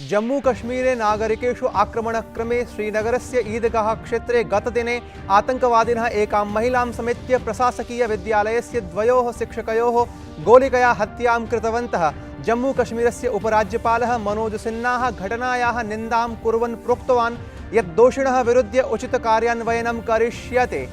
जम्मूकश्मीरे नागरिकेषु आक्रमणक्रमे श्रीनगरस्य ईदगाह क्षेत्रे गतदिने आतंकवादिनः एकां महिलां समेत्य प्रशासकीयविद्यालयस्य द्वयोः शिक्षकयोः गोलिकया हत्यां कृतवन्तः। जम्मूकश्मीरस्य उपराज्यपालः मनोज सिन्हा घटनायाः निन्दां कुर्वन् प्रोक्तवान् यत् दोषिणः विरुध्य उचितकार्यान्वयनं करिष्यते।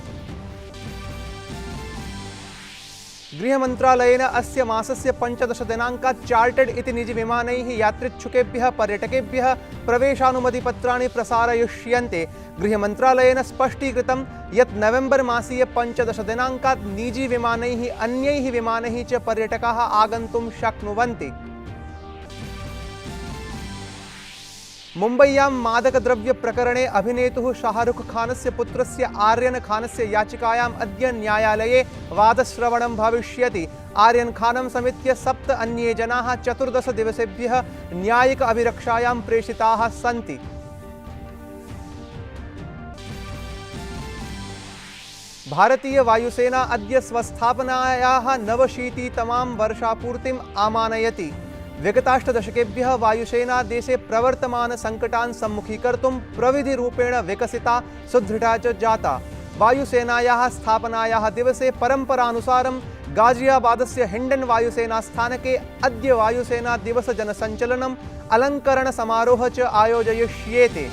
गृहमन्त्रालयेन अस्य मासस्य 15 दिनाङ्कात् चार्टर्ड इति निजविमानैः यात्रिच्छुकेभ्यः पर्यटकेभ्यः प्रवेशानुमतिपत्राणि प्रसारयिष्यन्ते। गृहमन्त्रालयेन स्पष्टीकृतं यत् नवेम्बर् मासीय 15 दिनाङ्कात् निजीविमानैः अन्यैः विमानैः च पर्यटकाः आगन्तुं शक्नुवन्ति। मुम्बय्यां मादकद्रव्यप्रकरणे अभिनेतुः शाहरुख खानस्य पुत्रस्य आर्यन खानस्य याचिकायाम् अद्य न्यायालये वादश्रवणं भविष्यति। आर्यन खानं समेत्य 7 अन्ये जनाः 14 दिवसेभ्यः न्यायिक अभिरक्षायां प्रेषिताः सन्ति। भारतीय वायुसेना अद्य स्वस्थापनायाः 89तमां वर्षापूर्तिम् आमानयति। विगताष्टदशकेभ्यः वायुसेना देशे प्रवर्तमान संकटान् सम्मुखीकर्तुं प्रविधिरूपेण विकसिता सुदृढ़ा च जाता। वायुसेनायाः स्थापनायाः दिवसे परम्परानुसारं गाजियाबादस्य हिंडन वायुसेनास्थानके अद्य वायुसेना दिवस जनसञ्चलनम् अलङ्करण समारोह च आयोजयिष्येते।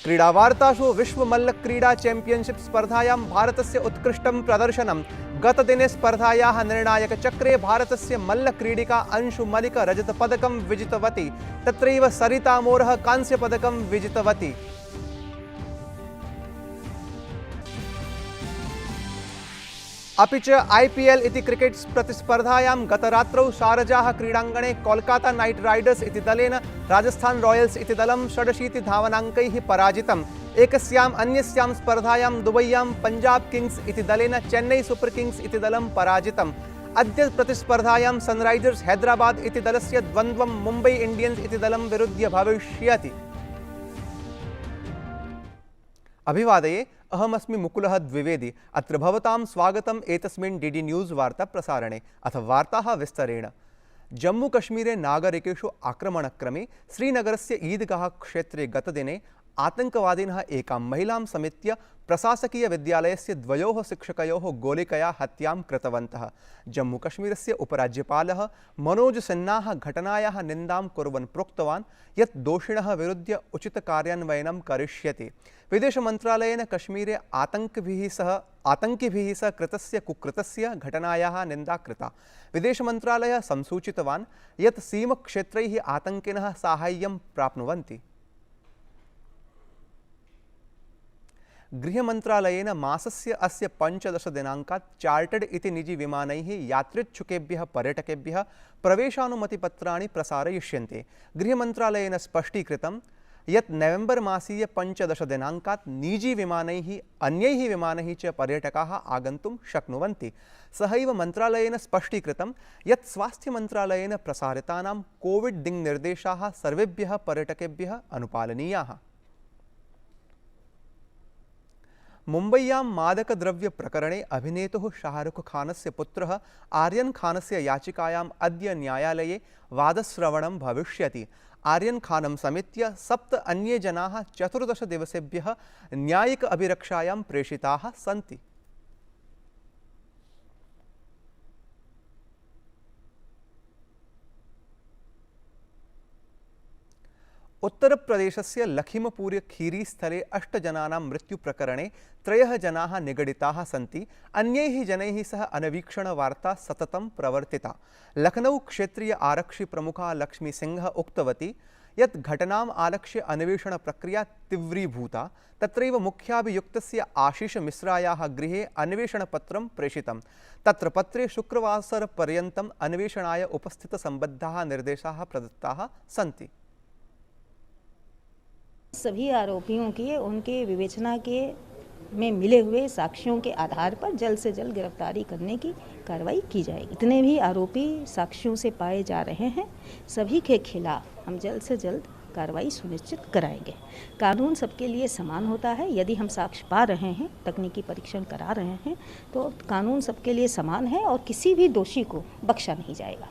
क्रीडावार्तासु विश्व मल्लक्रीडा चैंपियनशिप स्पर्धायां भारतस्य उत्कृष्टं प्रदर्शनं। गतदिने स्पर्धायाः निर्णायकचक्रे भारतस्य मल्लक्रीडिका अंशु मलिक रजतपदकं विजितवती। तत्रैव सरिता मोरः कांस्यपदकं विजितवती। अपि च IPL इति क्रिकेट प्रतिस्पर्धायां गतरात्रौ शारजाह क्रीडाङ्गणे कोलकाता नाइट राइडर्स इति दलेन राजस्थान रॉयल्स इति दलं 86 धावनाङ्कैः पराजितम्। एकस्याम् अन्यस्यां स्पर्धायां दुबय्यां पंजाब किंग्स इति दलेन चेन्नई सुपर किंग्स इति दलं पराजितम्। अद्य प्रतिस्पर्धायां सनराइजर्स हैदराबाद इति दलस्य द्वन्द्वं मुम्बै इंडियन्स इति दलं विरुध्य भविष्यति। अभिवादये, अहमस्मि मुकुलः द्विवेदी। अत्र भवतां स्वागतम् एतस्मिन् डीडी न्यूज़ वार्ता प्रसारणे। अथ वार्ताः विस्तरेण। जम्मूकश्मीरे नागरिकेषु आक्रमणक्रमे श्रीनगरस्य ईदगाह क्षेत्रे गतदिने आतंकवादिनः एकां महिलां समेत्य प्रशासकीयविद्यालयस्य द्वयोः शिक्षकयोः गोलिकया हत्यां कृतवन्तः। जम्मूकश्मीरस्य उपराज्यपालः मनोज सिन्हा घटनायाः निन्दां कुर्वन् प्रोक्तवान् यत् दोषिणः विरुध्य उचितकार्यान्वयनं करिष्यते। विदेशमन्त्रालयेन कश्मीरे आतङ्किभिः सह कृतस्य कुकृतस्य घटनायाः निन्दा कृता। विदेशमन्त्रालयः संसूचितवान् यत् सीमक्षेत्रैः आतङ्किनः साहाय्यं प्राप्नुवन्ति। गृहमन्त्रालयेन मासस्य अस्य 15 दिनाङ्कात् चार्टर्ड इति निजीविमानैः यात्रिच्छुकेभ्यः पर्यटकेभ्यः प्रवेशानुमतिपत्राणि प्रसारयिष्यन्ते। गृहमन्त्रालयेन स्पष्टीकृतं यत् नवेम्बर् मासीय 15 दिनाङ्कात् निजीविमानैः अन्यैः विमानैः च पर्यटकाः आगन्तुं शक्नुवन्ति। सहैव मन्त्रालयेन स्पष्टीकृतं यत् स्वास्थ्यमन्त्रालयेन प्रसारितानां कोविड दिङ्निर्देशाः सर्वेभ्यः पर्यटकेभ्यः अनुपालनीयाः। मुम्बय्यां मादकद्रव्यप्रकरणे अभिनेतुः शाहरुख खानस्य पुत्रः आर्यन खानस्य याचिकायाम् अद्य न्यायालये वादश्रवणं भविष्यति। आर्यन खानं समेत्य 7 अन्ये जनाः 14 दिवसेभ्यः न्यायिक अभिरक्षायां प्रेषिताः सन्ति। उत्तरप्रदेशस्य लखीमपुर खीरी स्थले 8 जनानां मृत्युप्रकरणे 3 जनाः निगडिताः सन्ति। अन्यैः जनैः सह अनवीक्षणवार्ता सततं प्रवर्तिता। लखनऊ क्षेत्रीय आरक्षि प्रमुखा लक्ष्मी सिंह उक्तवती यत् घटनाम् आलक्ष्य अन्वेषणप्रक्रिया तीव्रीभूता। तत्रैव मुख्याभियुक्तस्य आशीष मिश्रायाः गृहे अन्वेषणपत्रं प्रेषितं। तत्र पत्रे शुक्रवासरपर्यन्तम् अन्वेषणाय उपस्थितसम्बद्धाः निर्देशाः प्रदत्ताः सन्ति। सभी आरोपियों की उनके विवेचना के में मिले हुए साक्ष्यों के आधार पर जल्द से जल्द गिरफ्तारी करने की कार्रवाई की जाएगी। इतने भी आरोपी साक्ष्यों से पाए जा रहे हैं, सभी के खिलाफ हम जल्द से जल्द कार्रवाई सुनिश्चित कराएंगे। कानून सबके लिए समान होता है। यदि हम साक्ष्य पा रहे हैं, तकनीकी परीक्षण करा रहे हैं, तो कानून सबके लिए समान है और किसी भी दोषी को बख्शा नहीं जाएगा।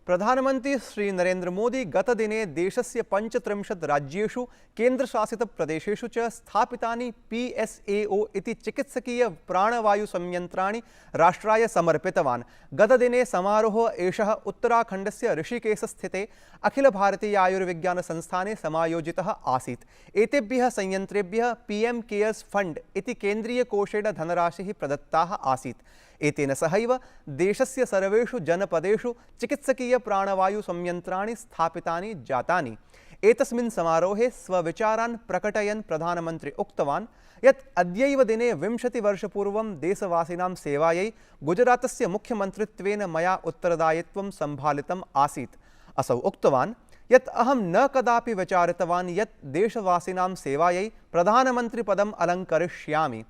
प्रधानमंत्री श्री नरेंद्र मोदी गतदिने देशस्य 35 राज्येषु केन्द्रशासितप्रदेशेषु च स्थापितानि PSAO इति चिकित्सकीय प्राणवायुसंयंत्राणि राष्ट्राय समर्पितवान्। गतदिने समारोहः एषः उत्तराखण्डस्य ऋषिकेशस्थिते अखिल भारतीय आयुर्विज्ञान संस्थाने समायोजितः आसीत्। एतेभ्यः संयंत्रेभ्यः PM केयर्स फंड इति केन्द्रीयकोषेण धनराशिः प्रदत्ताः आसीत्। एतेन सहैव देशस्य सर्वेषु जनपदेषु चिकित्सकीय प्राणवायु संयंत्राणि स्थापितानि जातानि। एतस्मिन् समारोहे स्वविचारान् प्रकटयन् प्रधानमन्त्री उक्तवान् यत् अद्यैव दिने 20 वर्षपूर्वं देशवासिनां सेवायै गुजरातस्य मुख्यमन्त्रित्वेन मया उत्तरदायित्वं सम्भालितम् आसीत्। असौ उक्तवान् यत् अहं न कदापि विचारितवान् यत् देशवासिनां सेवायै प्रधानमन्त्रिपदम् अलङ्करिष्यामि।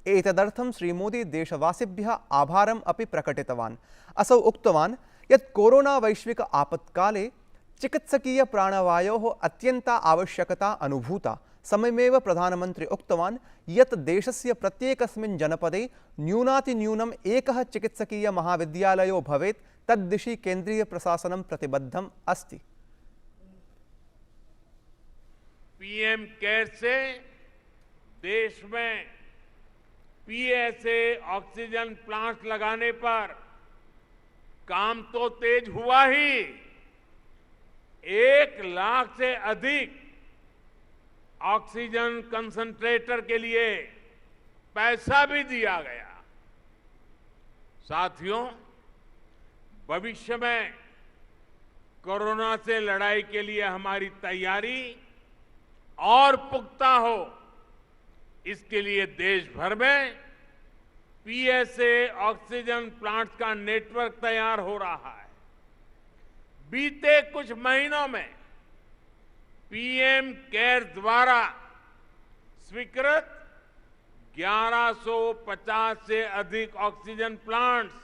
एतदर्थं श्रीमोदी देशवासिभ्यः आभारम् अपि प्रकटितवान्। असौ उक्तवान् यत् कोरोना वैश्विक आपत्काले चिकित्सकीय प्राणवायोः अत्यन्ता आवश्यकता अनुभूता। समयमेव प्रधानमन्त्री उक्तवान् यत् देशस्य प्रत्येकस्मिन् जनपदे न्यूनातिन्यूनम् एकः चिकित्सकीय महाविद्यालयो भवेत्। तद्दिशि केन्द्रीय प्रशासनं प्रतिबद्धम् अस्ति। पीएम केयर से देश में PSA ऑक्सीजन प्लांट लगाने पर काम तो तेज हुआ ही, 1 लाख से अधिक ऑक्सीजन कंसंट्रेटर के लिए पैसा भी दिया गया। साथियों, भविष्य में कोरोना से लड़ाई के लिए हमारी तैयारी और पुख्ता हो, इसके लिए देश भर में PSA ऑक्सीजन प्लांट का नेटवर्क तैयार हो रहा है। बीते कुछ महीनों में PM केयर द्वारा स्वीकृत 1150 से अधिक ऑक्सीजन प्लांट्स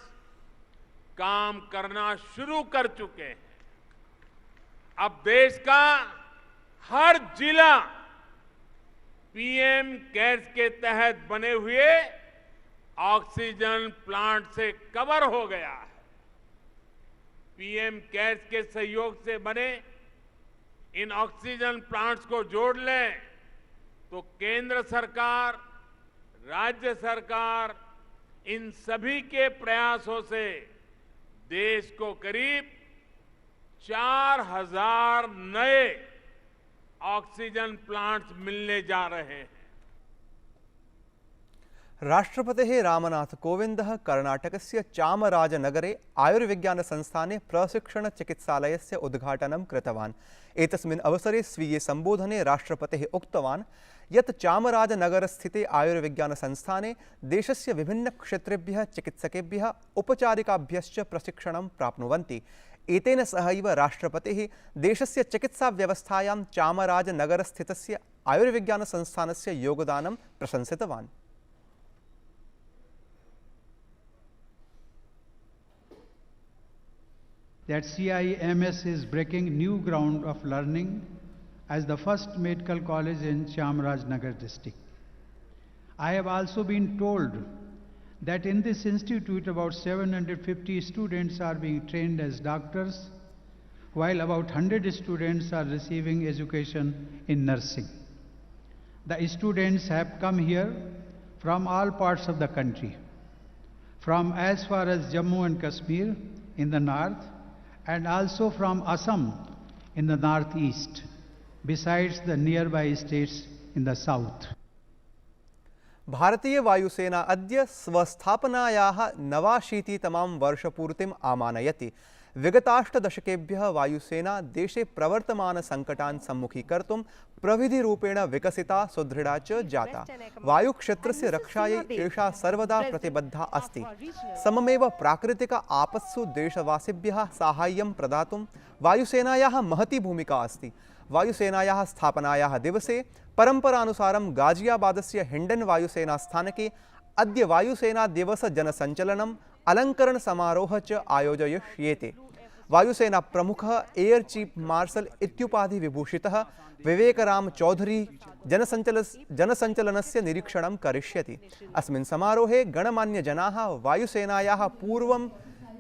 काम करना शुरू कर चुके हैं। अब देश का हर जिला PM केयर्स के तहत बने हुए ऑक्सीजन प्लांट से कवर हो गया है। PM केयर्स के सहयोग से बने इन ऑक्सीजन प्लांट्स को जोड़ लें तो केंद्र सरकार, राज्य सरकार, इन सभी के प्रयासों से देश को करीब 4000 नए ऑक्सीजन प्लांट्स मिलने जा रहे हैं। राष्ट्रपतिः रामनाथ कोविन्दः कर्णाटकस्य चामराजनगरे आयुर्विज्ञानसंस्थाने प्रशिक्षणचिकित्सालयस्य उद्घाटनं कृतवान्। एतस्मिन् अवसरे स्वीये सम्बोधने राष्ट्रपतिः उक्तवान् यत् चामराजनगरस्थिते आयुर्विज्ञानसंस्थाने देशस्य विभिन्नक्षेत्रेभ्यः चिकित्सकेभ्यः उपचारिकाभ्यश्च प्रशिक्षणं प्राप्नुवन्ति। एतेन सहैव राष्ट्रपतिः देशस्य चिकित्साव्यवस्थायां चामराजनगरस्थितस्य आयुर्विज्ञानसंस्थानस्य योगदानं प्रशंसितवान्। That CIMS is breaking new ground of learning as the first medical college in Chamarajanagar district. I have also been told that in this institute about 750 students are being trained as doctors, while about 100 students are receiving education in nursing. The students have come here from all parts of the country, from as far as Jammu and Kashmir in the north, and also from Assam in the northeast, besides the nearby states in the south. भारतीय वायुसेना अद्य स्वस्थापनायाः 89तमां वर्षपूर्तिम् आमानयति। विगताष्टदशकेभ्यः वायुसेना देशे प्रवर्तमानसङ्कटान् सम्मुखीकर्तुं प्रविधिरूपेण विकसिता, सुदृढा च जाता। वायुक्षेत्रस्य रक्षायै एषा सर्वदा प्रतिबद्धा अस्ति। सममेव प्राकृतिक आपत्सु देशवासिभ्यः साहाय्यं प्रदातुं वायुसेनायाः महती भूमिका अस्ति। वायुसेनायाः स्थापनायाः दिवसे परम्परानुसारं गाजियाबादस्य हिण्डन् वायुसेनास्थानके अद्य वायुसेना दिवस जनसञ्चलनम् अलङ्करण समारोहः च आयोजयिष्येते। वायुसेना प्रमुखः एयर चीफ मार्शल इत्युपाधि विभूषितः विवेकराम चौधरी जनसञ्चलनस्य निरीक्षणं करिष्यति। अस्मिन् समारोहे गणमान्यजनाः वायुसेनायाः पूर्वं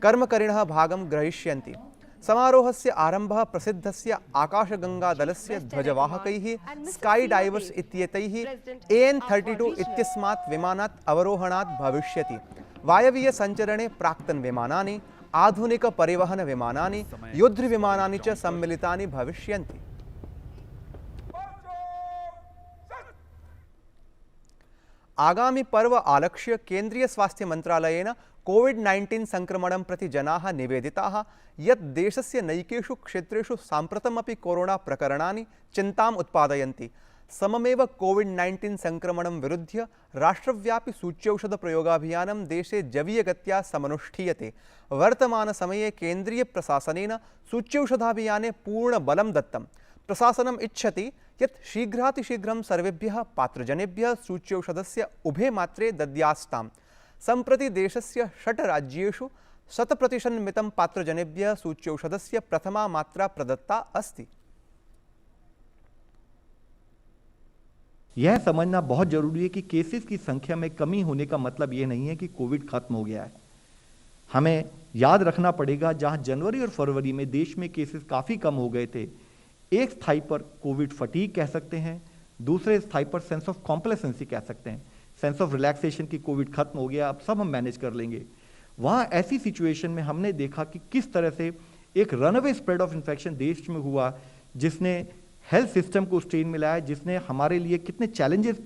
कर्मकरिणः भागं ग्रहीष्यन्ति। समारोहस्य आरम्भः प्रसिद्धस्य आकाशगङ्गादलस्य ध्वजवाहकैः स्काई डाइवर्स इत्येतैः AN-32 इत्यस्मात् विमानात् अवरोहणात् भविष्यति। वायवीयसञ्चरणे प्राक्तनविमानानि, आधुनिकपरिवहनविमानानि, युद्धविमानानि च सम्मिलितानि भविष्यन्ति। आगामी पर्व आलक्ष्य केन्द्रीय स्वास्थ्य मंत्रालयेन कोविड-19 संक्रमणं प्रति जनाः निवेदिताः यत् देशस्य नैकेषु क्षेत्रेषु साम्प्रतमपि कोरोना प्रकरणानि चिन्ताम् उत्पादयन्ति। सममेव कोविड-19 संक्रमणं विरुध्य राष्ट्रव्यापी सूच्यौषध प्रयोगाभियानं देशे जवीयगत्या समनुष्ठीयते। वर्तमानसमये केन्द्रीय प्रशासनेन सूच्यौषधाभियाने पूर्णबलं दत्तम्। प्रशासनम् इच्छति यत् शीघ्रातिशीघ्रं सर्वेभ्यः पात्रजनेभ्यः सूच्यौषधस्य उभे मात्रे दद्यास्ताम्। सम्प्रति देशस्य 6 राज्येषु 100% पात्रजनेभ्यः सूच्यौषधस्य प्रथमा मात्रा प्रदत्ता अस्ति। यह समझना बहुत जरूरी है कि केसेस की संख्या में कमी होने का मतलब यह नहीं है कि कोविड खत्म हो गया है। हमें याद रखना पड़ेगा, जहां जनवरी और फरवरी में देश में केसेस काफी कम हो गए थे, एक स्थाई पर कोविड फटीग कह सकते हैं, दूसरे स्थाई पर सेंस ऑफ कॉम्प्लेसेंसी कह सकते हैं, सेंस ऑफ रिलैक्सेशन की कोविड खत्म हो गया, अब सब हम मैनेज कर लेंगे। वहाँ ऐसी सिचुएशन में हमने देखा कि किस तरह से एक रनअवे स्प्रेड ऑफ इन्फेक्शन देश में हुआ, जिसने हेल्थ सिस्टम को स्ट्रेन मिलाया, जिसने हमारे लिए कितने चैलेंजेस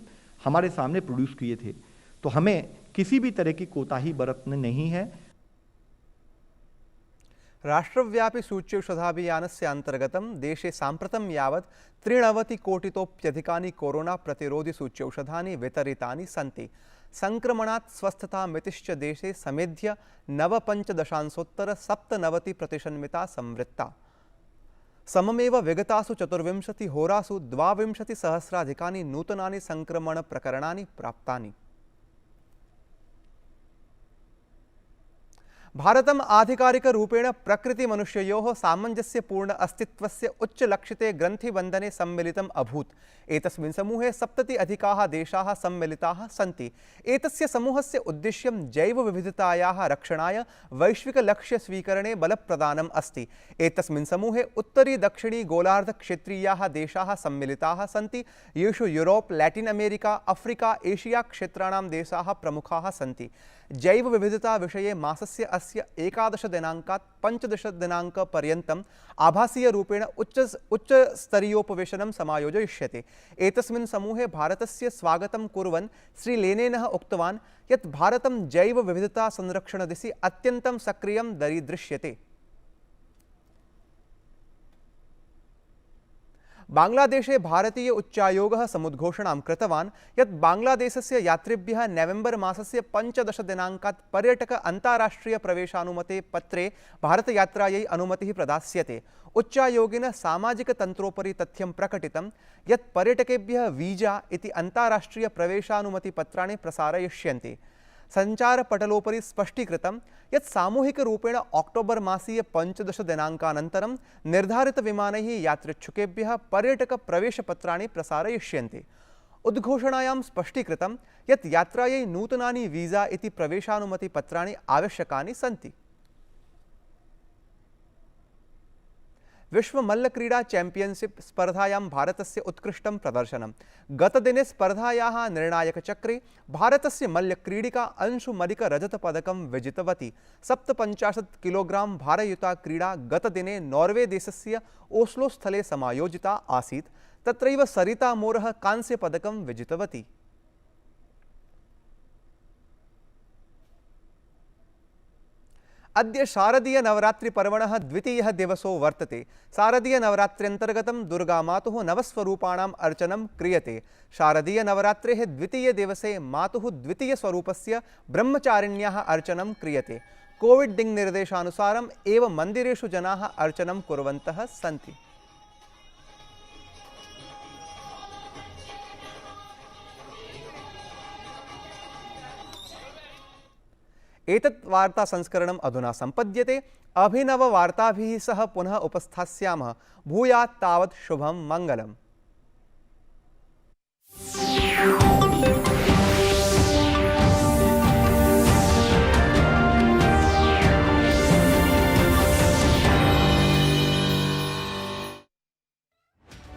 हमारे सामने प्रोड्यूस किए थे। तो हमें किसी भी तरह की कोताही बरतनी नहीं है। राष्ट्रव्यापी सूच्यौषधाभियानस्य अन्तर्गतं देशे साम्प्रतं यावत् 93 कोटितोप्यधिकानि कोरोना प्रतिरोधि सूच्यौषधानि वितरितानि सन्ति। संक्रमणात् स्वस्थतामितिश्च देशे समेध्य 95.97% संवृत्ता। सममेव विगतासु 24 होरासु 22,000 नूतनानि संक्रमणप्रकरणानि प्राप्तानि। भारतम् आधिकारिकरूपेण प्रकृतिमनुष्ययोः सामञ्जस्यपूर्ण अस्तित्वस्य उच्चलक्षिते ग्रन्थिबन्धने सम्मिलितम् अभूत्। एतस्मिन् समूहे 70 अधिकाः देशाः सम्मिलिताः सन्ति। एतस्य समूहस्य उद्देश्यं जैवविविधतायाः रक्षणाय वैश्विकलक्ष्यस्वीकरणे बलप्रदानम् अस्ति। एतस्मिन् समूहे उत्तरी दक्षिणी गोलार्धक्षेत्रीयाः देशाः सम्मिलिताः सन्ति, येषु यूरोप्, लैटिन् अमेरिका, अफ्रिका, एशिया क्षेत्राणां देशाः प्रमुखाः सन्ति। जैवविविधता विषये मासस्य अस्य 11 दिनाङ्कात् 15 दिनाङ्कपर्यन्तम् आभासीयरूपेण उच्चस्तरीयोपवेशनं समायोजयिष्यते। एतस्मिन् समूहे भारतस्य स्वागतं कुर्वन् श्री लेनेनः उक्तवान् यत् भारतं जैवविविधता संरक्षणदिशि अत्यन्तं सक्रियं दरीदृश्यते। बांग्लादेशे भारतीय उच्चायोगः समुद्घोषणां कृतवान् यत् बांग्लादेशस्य यात्रिभ्यः नवेम्बर् मासस्य 15 दिनाङ्कात् पर्यटक अन्ताराष्ट्रिय प्रवेशानुमते पत्रे भारतयात्रायै अनुमतिः प्रदास्यते। उच्चायोगेन सामाजिकतन्त्रोपरि तथ्यं प्रकटितं यत् पर्यटकेभ्यः वीजा इति अन्ताराष्ट्रिय प्रवेशानुमतिपत्राणि प्रसारयिष्यन्ते। सञ्चारपटलोपरि स्पष्टीकृतं यत् सामूहिकरूपेण अक्टोबर् मासीय 15 दिनाङ्कानन्तरं निर्धारितविमानैः यात्रिच्छुकेभ्यः पर्यटकप्रवेशपत्राणि प्रसारयिष्यन्ते। उद्घोषणायां स्पष्टीकृतं यत् यात्रायै नूतनानि वीजा इति प्रवेशानुमतिपत्राणि आवश्यकानि सन्ति। विश्व मल्लक्रीडा चैंपियनशिप स्पर्धायां भारतस्य उत्कृष्टं प्रदर्शनं। गतदिने स्पर्धायाः निर्णायकचक्रे भारतस्य मल्लक्रीडिका अंशु मलिक रजतपदकं विजितवती। 57 किलोग्राम भारयुता क्रीडा गतदिने नॉर्वे देशस्य ओस्लो स्थले समायोजिता आसीत्। तत्रैव सरिता मोरः कांस्यपदकं विजितवती। अद्य शारदीय नवरात्रिपर्वणः द्वितीयः दिवसो वर्तते। शारदीय नवरात्र्यन्तर्गतं दुर्गामातुः नवस्वरूपाणाम् अर्चनं क्रियते। शारदीय नवरात्रेः द्वितीय दिवसे मातुः द्वितीयस्वरूपस्य ब्रह्मचारिण्याः अर्चनं क्रियते। कोविड दिङ्निर्देशानुसारम् एव मन्दिरेषु जनाः अर्चनं कुर्वन्तः सन्ति। एतत् वार्ता संस्करणम् अधुना सम्पद्यते। अभिनववार्ताभिः सह पुनः उपस्थास्यामः। भूयात् तावत् शुभं मङ्गलम्।